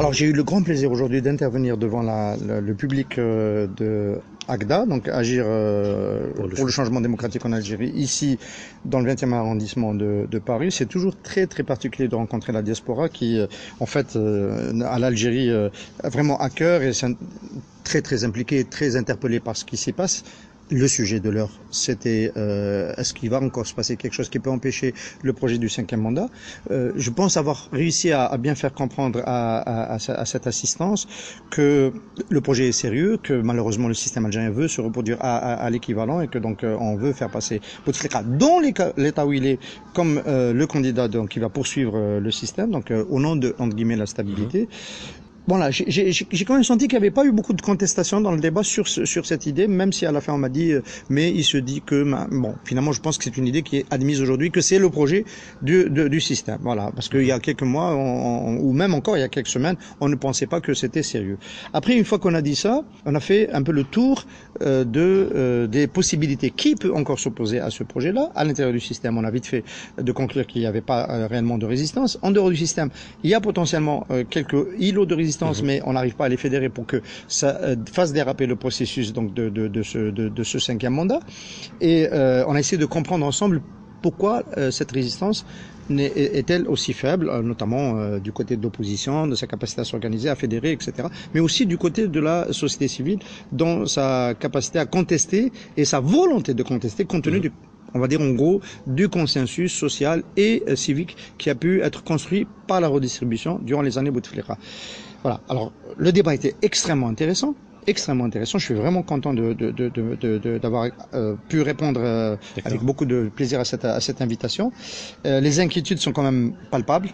Alors j'ai eu le grand plaisir aujourd'hui d'intervenir devant le public de AGDA, donc Agir pour le changement démocratique en Algérie, ici dans le 20e arrondissement de Paris. C'est toujours très très particulier de rencontrer la diaspora qui en fait a l'Algérie vraiment à cœur et très très impliquée, très interpellée par ce qui s'y passe. Le sujet de l'heure, c'était est-ce qu'il va encore se passer quelque chose qui peut empêcher le projet du 5e mandat. Je pense avoir réussi à bien faire comprendre à cette assistance que le projet est sérieux, que malheureusement le système algérien veut se reproduire à l'équivalent et que donc on veut faire passer Bouteflika dans l'état où il est comme le candidat donc, qui va poursuivre le système, donc au nom de, entre guillemets, la stabilité. Bon là, j'ai quand même senti qu'il n'y avait pas eu beaucoup de contestation dans le débat sur cette idée, même si à la fin on m'a dit, mais il se dit que, bon, finalement je pense que c'est une idée qui est admise aujourd'hui, que c'est le projet du système, voilà, parce qu'il y a quelques mois, ou même encore il y a quelques semaines, on ne pensait pas que c'était sérieux. Après, une fois qu'on a dit ça, on a fait un peu le tour des possibilités. Qui peut encore s'opposer à ce projet-là? À l'intérieur du système, on a vite fait de conclure qu'il n'y avait pas réellement de résistance. En dehors du système, il y a potentiellement quelques îlots de résistance, mais on n'arrive pas à les fédérer pour que ça fasse déraper le processus donc de ce 5e mandat. Et on a essayé de comprendre ensemble pourquoi cette résistance est-elle aussi faible, notamment du côté de l'opposition, de sa capacité à s'organiser, à fédérer, etc. Mais aussi du côté de la société civile, dans sa capacité à contester et sa volonté de contester, compte tenu on va dire en gros, du consensus social et civique qui a pu être construit par la redistribution durant les années Bouteflika. Voilà. Alors, le débat était extrêmement intéressant. Extrêmement intéressant. Je suis vraiment content d'avoir pu répondre avec beaucoup de plaisir à cette invitation. Les inquiétudes sont quand même palpables,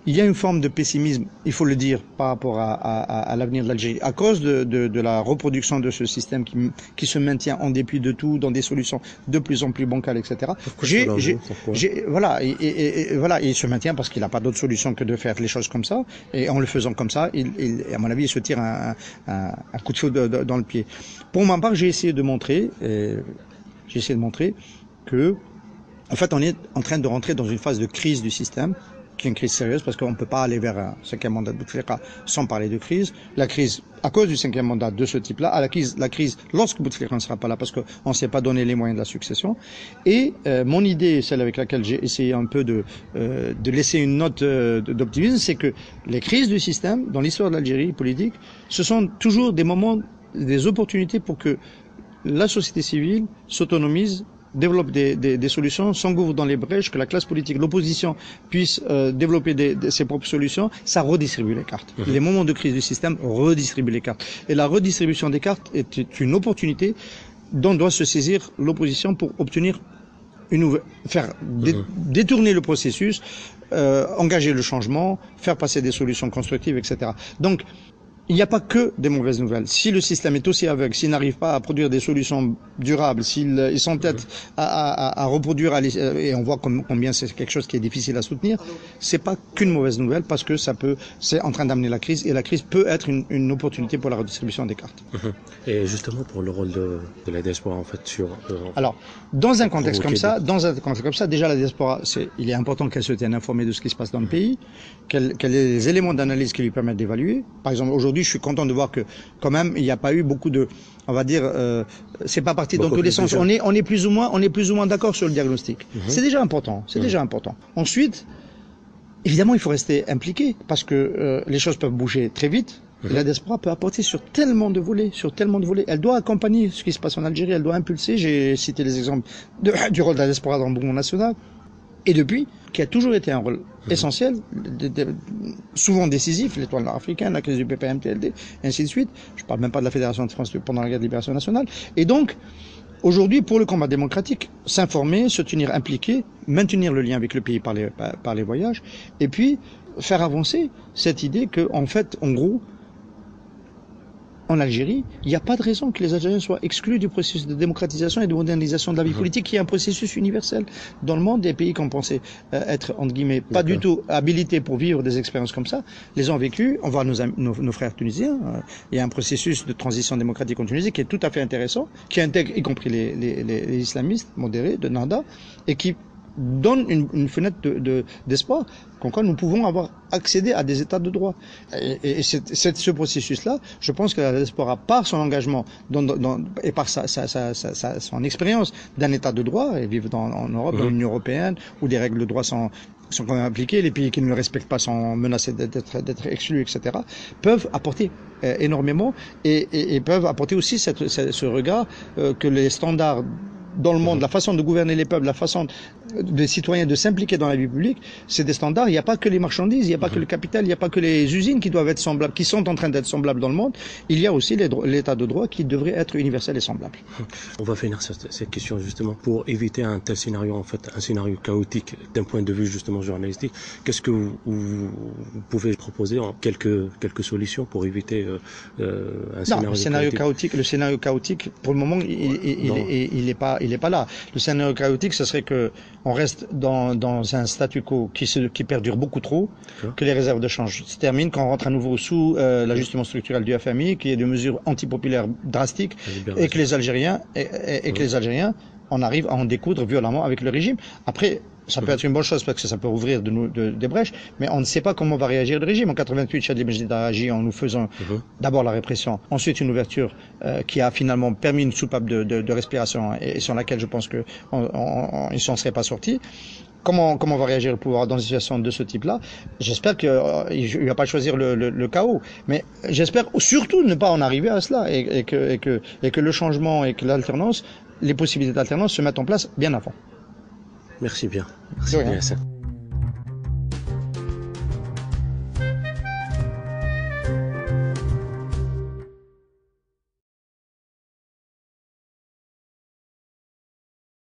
Il y a une forme de pessimisme, il faut le dire, par rapport à l'avenir de l'Algérie, à cause de la reproduction de ce système qui se maintient en dépit de tout, dans des solutions de plus en plus bancales, etc. Voilà, voilà, il se maintient parce qu'il n'a pas d'autre solution que de faire les choses comme ça, et en le faisant comme ça, à mon avis, il se tire un coup de feu dans le pied. Pour ma part, j'ai essayé de montrer que, en fait, on est en train de rentrer dans une phase de crise du système, qui est une crise sérieuse parce qu'on ne peut pas aller vers un 5e mandat de Bouteflika sans parler de crise. La crise à cause du 5e mandat de ce type-là, la crise lorsque Bouteflika ne sera pas là parce qu'on ne s'est pas donné les moyens de la succession. Et mon idée, celle avec laquelle j'ai essayé un peu de laisser une note d'optimisme, c'est que les crises du système dans l'histoire de l'Algérie politique, ce sont toujours des moments, des opportunités pour que la société civile s'autonomise, développe des solutions, s'engouffre dans les brèches, que la classe politique, l'opposition puisse développer ses propres solutions, ça redistribue les cartes. Les moments de crise du système redistribuent les cartes. Et la redistribution des cartes est une opportunité dont doit se saisir l'opposition pour obtenir détourner le processus, engager le changement, faire passer des solutions constructives, etc. Donc, il n'y a pas que des mauvaises nouvelles. Si le système est aussi aveugle, s'il n'arrive pas à produire des solutions durables, s'il s'entête à reproduire, et on voit combien c'est quelque chose qui est difficile à soutenir, c'est pas qu'une mauvaise nouvelle parce que c'est en train d'amener la crise et la crise peut être une opportunité pour la redistribution des cartes. Et justement pour le rôle de la diaspora en fait Alors, dans un contexte comme ça, déjà la diaspora, il est important qu'elle se tienne informée de ce qui se passe dans le pays, qu'elle ait les éléments d'analyse qui lui permettent d'évaluer. Par exemple, aujourd'hui, je suis content de voir que, quand même, il n'y a pas eu beaucoup on va dire, c'est pas parti dans tous les sens. On est plus ou moins d'accord sur le diagnostic. C'est déjà important. Ensuite, évidemment, il faut rester impliqué parce que les choses peuvent bouger très vite. Et la diaspora peut apporter sur tellement de volets. Elle doit accompagner ce qui se passe en Algérie, elle doit impulser. J'ai cité les exemples du rôle de la diaspora dans le mouvement national. Et depuis, qui a toujours été un rôle essentiel, souvent décisif, l'étoile nord-africaine, la crise du PPM-TLD, et ainsi de suite. Je parle même pas de la Fédération de France pendant la guerre de libération nationale. Et donc, aujourd'hui, pour le combat démocratique, s'informer, se tenir impliqué, maintenir le lien avec le pays par les voyages, et puis faire avancer cette idée que, en fait, en gros, en Algérie, il n'y a pas de raison que les Algériens soient exclus du processus de démocratisation et de modernisation de la vie politique, qui est un processus universel. Dans le monde, des pays qu'on pensait être, entre guillemets, pas du tout habilités pour vivre des expériences comme ça, les ont vécues. On voit nos frères tunisiens. Il y a un processus de transition démocratique en Tunisie qui est tout à fait intéressant, qui intègre y compris les islamistes modérés de Nahda, et qui donne une fenêtre d'espoir, comme quoi nous pouvons avoir accédé à des états de droit. Et ce processus-là, je pense que la diaspora, par son engagement et par son expérience d'un état de droit, et vivre en Europe, dans l'Union européenne, où des règles de droit sont quand même appliquées, les pays qui ne le respectent pas sont menacés d'être exclus, etc., peuvent apporter énormément et peuvent apporter aussi ce regard que les standards dans le monde, la façon de gouverner les peuples, la façon des citoyens de s'impliquer dans la vie publique, c'est des standards. Il n'y a pas que les marchandises, il n'y a pas que le capital, il n'y a pas que les usines qui doivent être semblables, qui sont en train d'être semblables dans le monde. Il y a aussi l'état de droit qui devrait être universel et semblable. On va finir cette question justement pour éviter un tel scénario, en fait, un scénario chaotique d'un point de vue justement journalistique. Qu'est-ce que vous pouvez proposer en quelques solutions pour éviter un scénario chaotique? Le scénario chaotique, pour le moment, il n'est pas là. Le scénario chaotique, ce serait que on reste dans un statu quo qui perdure beaucoup trop, que les réserves de change se terminent, qu'on rentre à nouveau sous l'ajustement structurel du FMI, qu'il y ait des mesures antipopulaires drastiques, et que les Algériens on arrive à en découdre violemment avec le régime. Après, ça peut être une bonne chose parce que ça peut ouvrir des brèches, mais on ne sait pas comment va réagir le régime. En 88, Chadli Benjedid a agi en nous faisant d'abord la répression, ensuite une ouverture qui a finalement permis une soupape de respiration et sur laquelle je pense que ils s'en seraient pas sortis. Comment va réagir le pouvoir dans une situation de ce type-là? J'espère qu'il ne va pas choisir le chaos, mais j'espère surtout ne pas en arriver à cela et que le changement et que l'alternance, les possibilités d'alternance se mettent en place bien avant. Merci bien. Merci bien, Hassan.